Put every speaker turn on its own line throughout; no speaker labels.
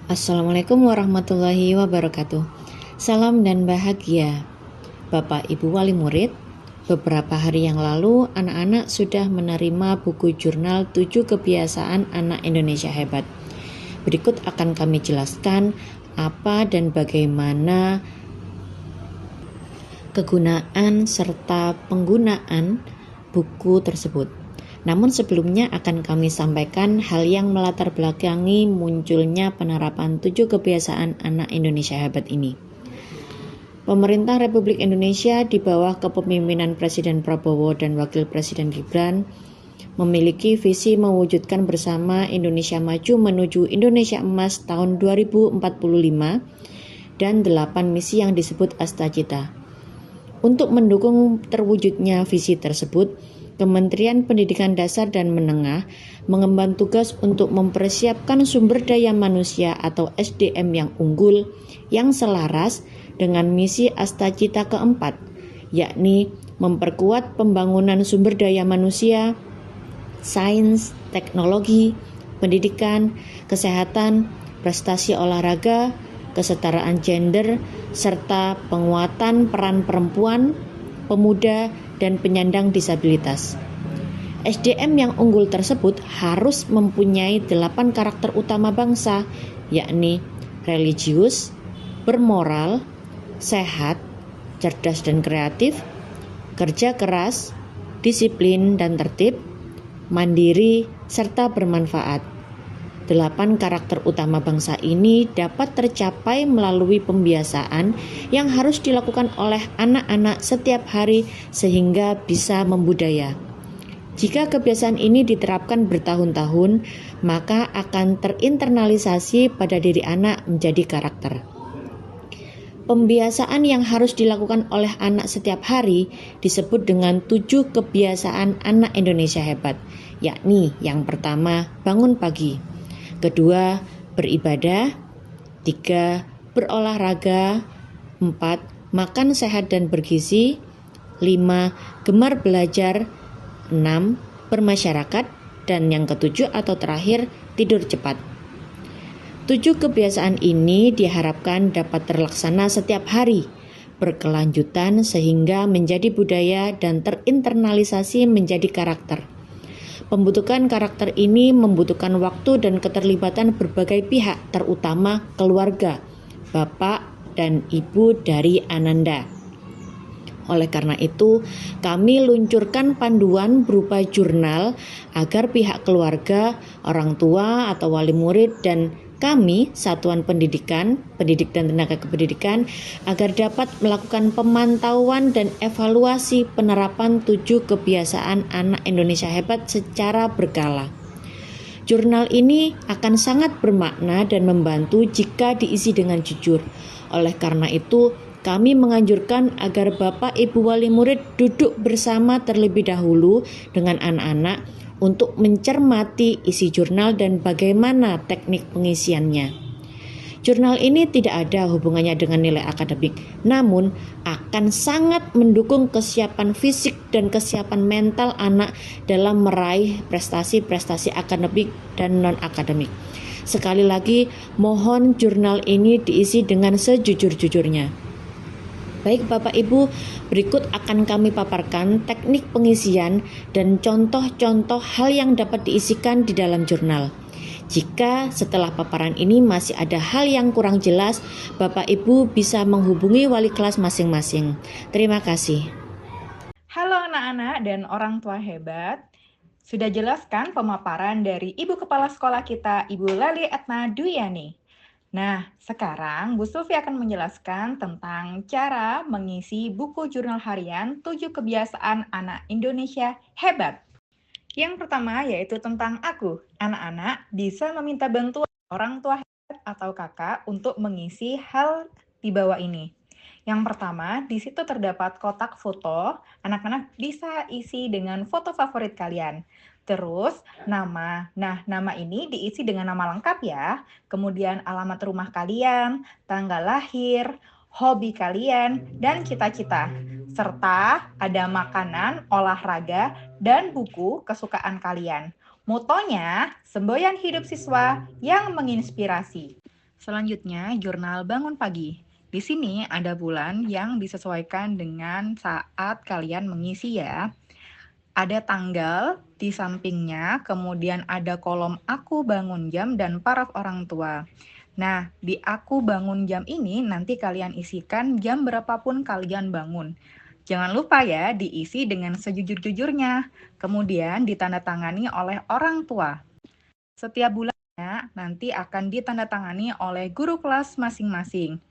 Assalamualaikum warahmatullahi wabarakatuh. Salam dan bahagia Bapak Ibu Wali Murid. Beberapa hari yang lalu anak-anak sudah menerima buku jurnal 7 kebiasaan anak Indonesia hebat. Berikut akan kami jelaskan apa dan bagaimana kegunaan serta penggunaan buku tersebut. Namun sebelumnya akan kami sampaikan hal yang melatar belakangi munculnya penerapan 7 kebiasaan anak Indonesia hebat ini. Pemerintah Republik Indonesia di bawah kepemimpinan Presiden Prabowo dan Wakil Presiden Gibran memiliki visi mewujudkan bersama Indonesia Maju menuju Indonesia Emas tahun 2045 dan 8 misi yang disebut Astacita. Untuk mendukung terwujudnya visi tersebut, Kementerian Pendidikan Dasar dan Menengah mengemban tugas untuk mempersiapkan sumber daya manusia atau SDM yang unggul yang selaras dengan misi Astacita keempat, yakni memperkuat pembangunan sumber daya manusia, sains, teknologi, pendidikan, kesehatan, prestasi olahraga, kesetaraan gender, serta penguatan peran perempuan, pemuda, dan penyandang disabilitas. SDM yang unggul tersebut harus mempunyai 8 karakter utama bangsa, yakni religius, bermoral, sehat, cerdas dan kreatif, kerja keras, disiplin dan tertib, mandiri, serta bermanfaat. 8 karakter utama bangsa ini dapat tercapai melalui pembiasaan yang harus dilakukan oleh anak-anak setiap hari sehingga bisa membudaya. Jika kebiasaan ini diterapkan bertahun-tahun, maka akan terinternalisasi pada diri anak menjadi karakter. Pembiasaan yang harus dilakukan oleh anak setiap hari disebut dengan 7 kebiasaan anak Indonesia hebat, yakni yang pertama, bangun pagi. Kedua, beribadah. 3, berolahraga. 4, makan sehat dan bergizi. 5, gemar belajar. 6, bermasyarakat. Dan yang ketujuh atau terakhir, tidur cepat. 7 kebiasaan ini diharapkan dapat terlaksana setiap hari, berkelanjutan sehingga menjadi budaya dan terinternalisasi menjadi karakter. Pembentukan karakter ini membutuhkan waktu dan keterlibatan berbagai pihak, terutama keluarga, bapak dan ibu dari Ananda. Oleh karena itu, kami luncurkan panduan berupa jurnal agar pihak keluarga, orang tua atau wali murid dan kami, Satuan Pendidikan, Pendidik dan Tenaga Kependidikan, agar dapat melakukan pemantauan dan evaluasi penerapan 7 kebiasaan anak Indonesia hebat secara berkala. Jurnal ini akan sangat bermakna dan membantu jika diisi dengan jujur. Oleh karena itu, kami menganjurkan agar Bapak Ibu Wali Murid duduk bersama terlebih dahulu dengan anak-anak untuk mencermati isi jurnal dan bagaimana teknik pengisiannya. Jurnal ini tidak ada hubungannya dengan nilai akademik, namun akan sangat mendukung kesiapan fisik dan kesiapan mental anak dalam meraih prestasi-prestasi akademik dan non-akademik. Sekali lagi, mohon jurnal ini diisi dengan sejujur-jujurnya. Baik Bapak Ibu, berikut akan kami paparkan teknik pengisian dan contoh-contoh hal yang dapat diisikan di dalam jurnal. Jika setelah paparan ini masih ada hal yang kurang jelas, Bapak Ibu bisa menghubungi wali kelas masing-masing. Terima kasih.
Halo anak-anak dan orang tua hebat. Sudah jelaskan pemaparan dari Ibu Kepala Sekolah kita, Ibu Lali Etna Duyani. Nah, sekarang Bu Sufi akan menjelaskan tentang cara mengisi buku jurnal harian 7 kebiasaan anak Indonesia hebat. Yang pertama yaitu tentang aku. Anak-anak bisa meminta bantuan orang tua hebat atau kakak untuk mengisi hal di bawah ini. Yang pertama, di situ terdapat kotak foto. Anak-anak bisa isi dengan foto favorit kalian. Terus, nama. Nah, nama ini diisi dengan nama lengkap ya. Kemudian alamat rumah kalian, tanggal lahir, hobi kalian, dan cita-cita. Serta ada makanan, olahraga, dan buku kesukaan kalian. Motonya, semboyan hidup siswa yang menginspirasi. Selanjutnya, jurnal bangun pagi. Di sini ada bulan yang disesuaikan dengan saat kalian mengisi ya. Ada tanggal di sampingnya, kemudian ada kolom aku bangun jam dan paraf orang tua. Nah, di aku bangun jam ini nanti kalian isikan jam berapapun kalian bangun. Jangan lupa ya, diisi dengan sejujur-jujurnya. Kemudian ditandatangani oleh orang tua. Setiap bulannya nanti akan ditandatangani oleh guru kelas masing-masing.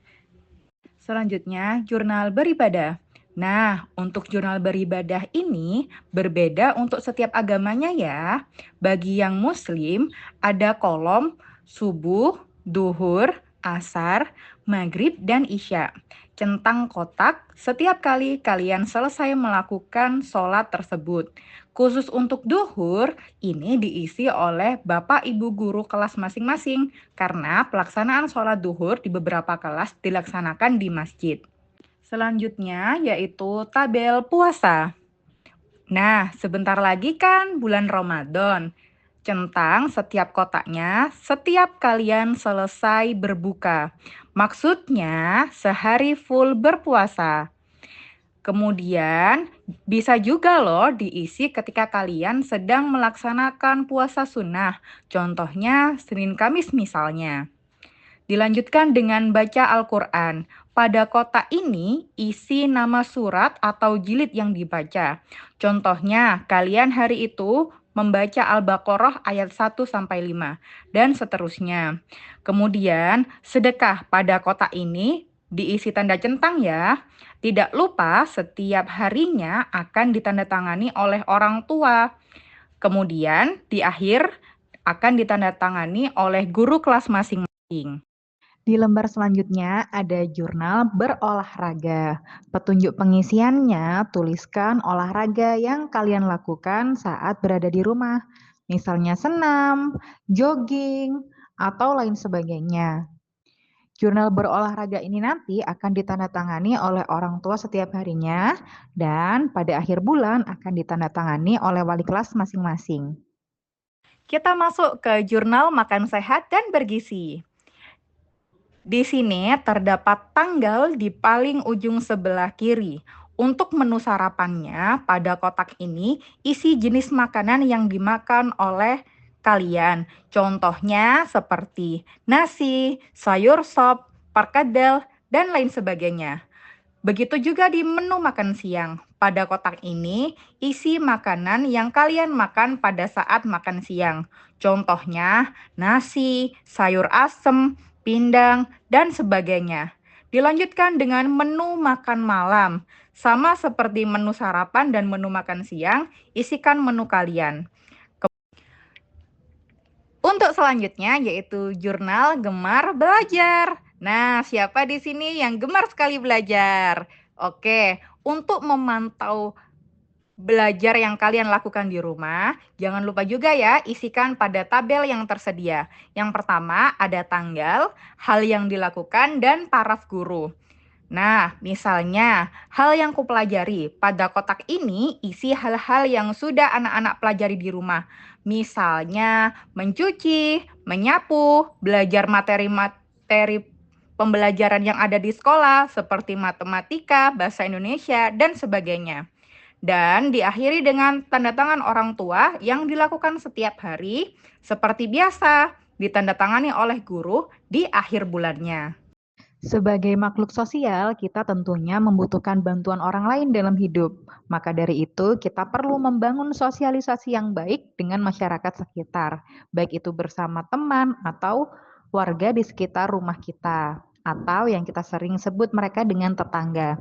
Selanjutnya, jurnal beribadah. Nah, untuk jurnal beribadah ini berbeda untuk setiap agamanya ya. Bagi yang muslim, ada kolom subuh, duhur, asar, maghrib, dan isya. Centang kotak setiap kali kalian selesai melakukan sholat tersebut. Khusus untuk duhur, ini diisi oleh Bapak Ibu guru kelas masing-masing karena pelaksanaan sholat duhur di beberapa kelas dilaksanakan di masjid. Selanjutnya yaitu tabel puasa. Nah, sebentar lagi kan bulan Ramadan. Centang setiap kotaknya setiap kalian selesai berbuka. Maksudnya sehari full berpuasa. Kemudian bisa juga loh diisi ketika kalian sedang melaksanakan puasa sunnah. Contohnya Senin Kamis misalnya. Dilanjutkan dengan baca Al-Quran. Pada kotak ini isi nama surat atau jilid yang dibaca. Contohnya, kalian hari itu membaca Al-Baqarah ayat 1-5 dan seterusnya. Kemudian, sedekah pada kotak ini diisi tanda centang ya. Tidak lupa setiap harinya akan ditandatangani oleh orang tua. Kemudian, di akhir akan ditandatangani oleh guru kelas masing-masing. Di lembar selanjutnya ada jurnal berolahraga. Petunjuk pengisiannya, tuliskan olahraga yang kalian lakukan saat berada di rumah. Misalnya senam, jogging, atau lain sebagainya. Jurnal berolahraga ini nanti akan ditandatangani oleh orang tua setiap harinya dan pada akhir bulan akan ditandatangani oleh wali kelas masing-masing. Kita masuk ke jurnal makan sehat dan bergizi. Di sini terdapat tanggal di paling ujung sebelah kiri. Untuk menu sarapannya, pada kotak ini isi jenis makanan yang dimakan oleh kalian. Contohnya seperti nasi, sayur sop, perkedel, dan lain sebagainya. Begitu juga di menu makan siang. Pada kotak ini isi makanan yang kalian makan pada saat makan siang. Contohnya nasi, sayur asem, pindang, dan sebagainya. Dilanjutkan dengan menu makan malam. Sama seperti menu sarapan dan menu makan siang, isikan menu kalian. Untuk selanjutnya yaitu jurnal gemar belajar. Nah, siapa di sini yang gemar sekali belajar? Oke, untuk memantau belajar yang kalian lakukan di rumah, jangan lupa juga ya isikan pada tabel yang tersedia. Yang pertama ada tanggal, hal yang dilakukan, dan paraf guru. Nah, misalnya hal yang kupelajari pada kotak ini isi hal-hal yang sudah anak-anak pelajari di rumah. Misalnya mencuci, menyapu, belajar materi-materi pembelajaran yang ada di sekolah seperti matematika, bahasa Indonesia, dan sebagainya. Dan diakhiri dengan tanda tangan orang tua yang dilakukan setiap hari seperti biasa, ditandatangani oleh guru di akhir bulannya. Sebagai makhluk sosial, kita tentunya membutuhkan bantuan orang lain dalam hidup. Maka dari itu, kita perlu membangun sosialisasi yang baik dengan masyarakat sekitar, baik itu bersama teman atau warga di sekitar rumah kita, atau yang kita sering sebut mereka dengan tetangga.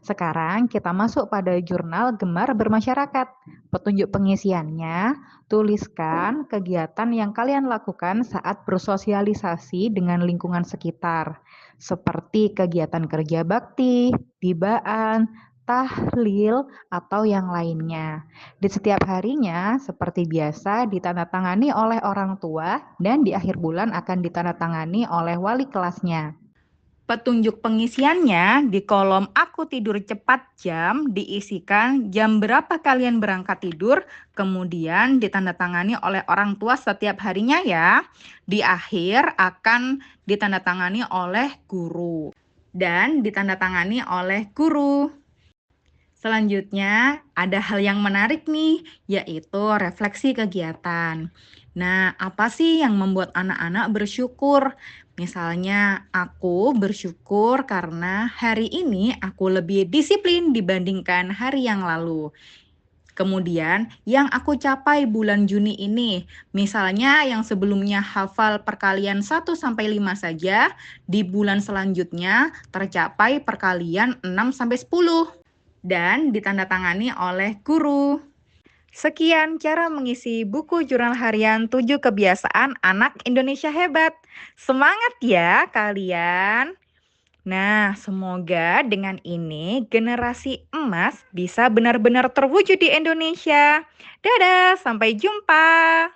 Sekarang kita masuk pada jurnal gemar bermasyarakat. Petunjuk pengisiannya, tuliskan kegiatan yang kalian lakukan saat bersosialisasi dengan lingkungan sekitar, seperti kegiatan kerja bakti, tibaan, tahlil, atau yang lainnya. Di setiap harinya, seperti biasa, ditandatangani oleh orang tua dan di akhir bulan akan ditandatangani oleh wali kelasnya. Petunjuk pengisiannya di kolom aku tidur cepat jam diisikan jam berapa kalian berangkat tidur, kemudian ditandatangani oleh orang tua setiap harinya ya. Di akhir akan ditandatangani oleh guru dan ditandatangani oleh guru. Selanjutnya, ada hal yang menarik nih, yaitu refleksi kegiatan. Nah, apa sih yang membuat anak-anak bersyukur? Misalnya, aku bersyukur karena hari ini aku lebih disiplin dibandingkan hari yang lalu. Kemudian, yang aku capai bulan Juni ini, misalnya yang sebelumnya hafal perkalian 1 sampai 5 saja, di bulan selanjutnya tercapai perkalian 6 sampai 10 dan ditandatangani oleh guru. Sekian cara mengisi buku jurnal harian 7 kebiasaan anak Indonesia hebat. Semangat ya kalian. Nah, semoga dengan ini generasi emas bisa benar-benar terwujud di Indonesia. Dadah, sampai jumpa.